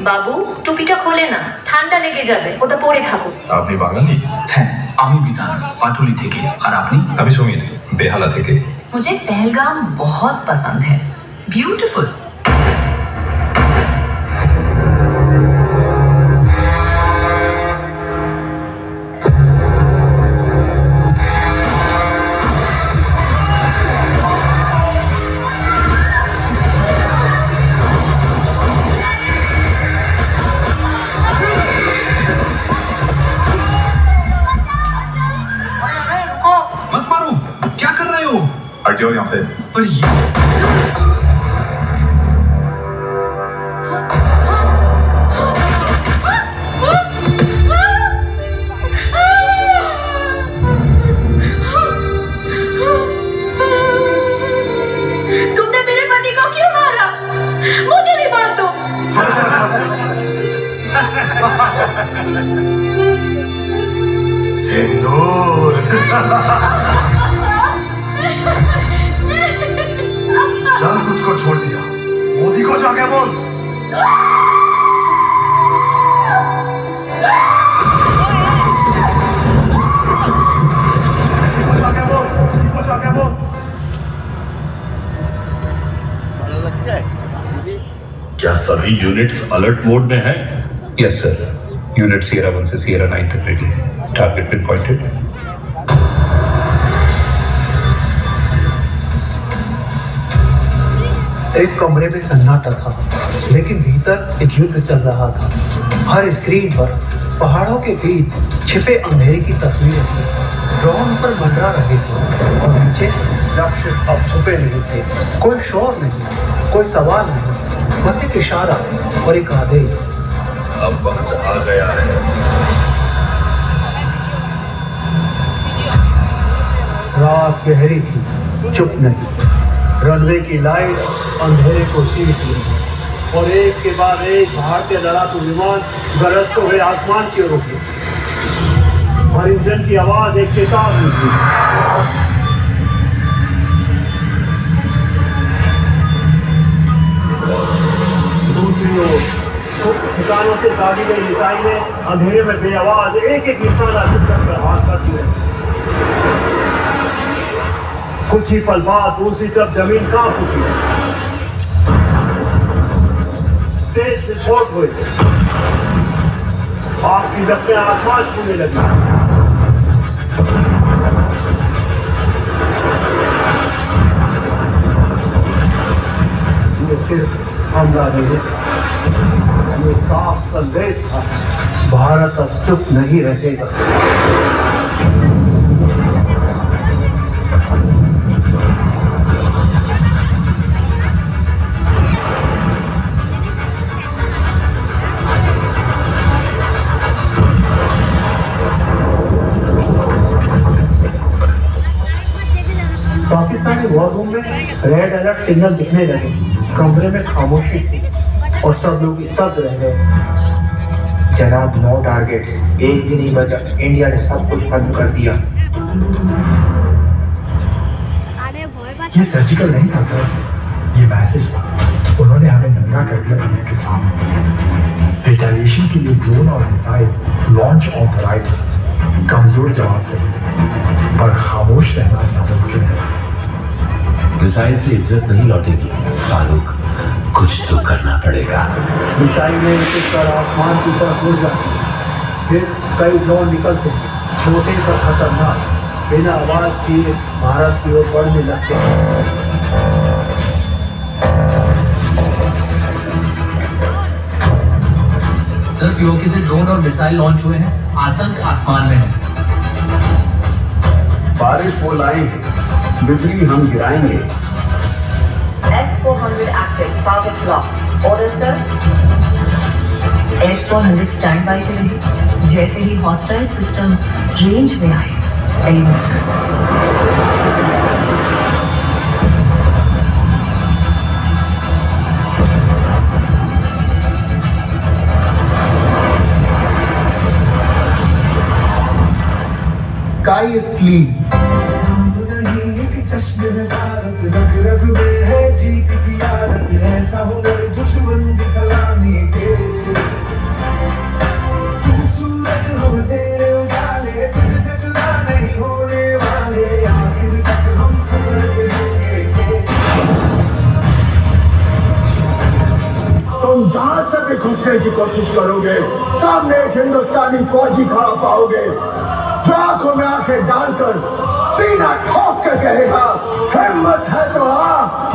বাবু টুপিটা খোলে না, ঠান্ডা লেগে যাবে, ওটা পরে থাকো। আপনি বাঙালি? হ্যাঁ, আমি বিধান পাটুলি থেকে। আর আপনি? আমি সুমিত, বেহালা থেকে। मुझे पहलगाम बहुत पसंद है, ब्यूटीफुल। मत मारो, क्या कर रहे हो? हट जाओ यहाँ से। पर ये तुमने मेरे पति को क्यों मारा? मुझे भी मार दो। सिंदूर। चल तुझको छोड़ दिया, मोदी को जाके बोल। क्या सभी यूनिट्स अलर्ट मोड में हैं? यस सर, यूनिट सियरा 1 से सियरा 9 तक रेडी है। Target pin pointed. एक कमरे में सन्नाटा था, लेकिन भीतर एक युद्ध चल रहा था। हर स्क्रीन पर पहाड़ों के बीच छिपे अंधेरे की तस्वीरें थी। ड्रोन पर मंडरा रहे थे और नीचे राक्षस अब छुपे नहीं थे। कोई शोर नहीं, कोई सवाल नहीं, बस एक इशारा और एक आदेश। अब वक्त आ गया है। रात गहरी थी, चुप नहीं। रनवे की लाइट अंधेरे को चीर ली और एक के बाद एक भारतीय लड़ाकू विमान गरजते हुए आसमान की ओर उठे। और इंजन की आवाज एक चेतावनी थी। दूसरी ओर ठिकानों से दागी गई मिसाइलें अंधेरे में बेआवाज एक एक निशाना पर हाथ करती रही। कुछ ही पल बाद दूसरी तरफ जमीन कांप उठी, तेज विस्फोट हुए, आग की लपटें आसमान छूने लगी। ये सिर्फ हमला नहीं, ये साफ संदेश था, भारत अब चुप नहीं रहेगा। पाकिस्तानी वॉर रूम में रेड अलर्ट सिग्नल दिखने लगे। कमरे में खामोशी थी और सब लोग स्तब्ध रह गए। जनाब, 9 टारगेट्स, एक भी नहीं बचा। इंडिया ने सब कुछ बंद कर दिया। ये सर्जिकल नहीं था सर, ये मैसेज था। उन्होंने हमें नंगा कर दिया दुनिया के सामने। रिटेलिएशन के लिए ड्रोन और मिसाइल लॉन्च ऑथराइज। कमजोर जवाब से, पर खामोश रहना नामुमकिन है। मिसाइल से इज्जत नहीं लौटेगी फारूक, कुछ तो करना पड़ेगा। मिसाइल में कर आसमान की तरफ उड़ जाती, फिर कई ड्रोन निकलते, छोटे पर खतरनाक, बिना आवाज किए भारत की ओर बढ़ने लगते हैं। सर, पीओके से ड्रोन और मिसाइल लॉन्च हुए हैं। आतंक आसमान में है। बारिश हो लाई है, बिजली हम गिराएंगे। S-400 active, target locked. Order sir. S-400 stand by पे रहे। जैसे ही हॉस्टाइल सिस्टम रेंज में आए, एलिमिनेट। Sky is clean. ऐसा हुनर दुश्मन की सलामी के घुसने की कोशिश करोगे, सामने एक हिंदुस्तानी फौजी खड़ा पाओगे जो आंखों में आंखें डालकर सीना ठोक कर कहेगा, हिम्मत है तो आ,